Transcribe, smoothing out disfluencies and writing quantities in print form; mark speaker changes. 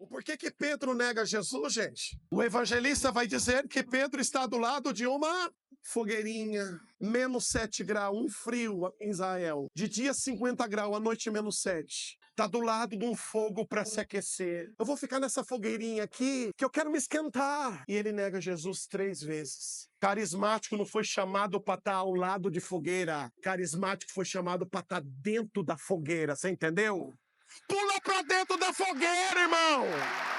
Speaker 1: Por que que Pedro nega Jesus, gente? O evangelista vai dizer que Pedro está do lado de uma fogueirinha, menos 7 graus, um frio em Israel. De dia 50 graus, à noite menos 7. Está do lado de um fogo para se aquecer. Eu vou ficar nessa fogueirinha aqui, que eu quero me esquentar. E ele nega Jesus 3 vezes. Carismático não foi chamado para estar ao lado de fogueira. Carismático foi chamado para estar dentro da fogueira. Você entendeu? Pula para dentro da fogueira, irmão!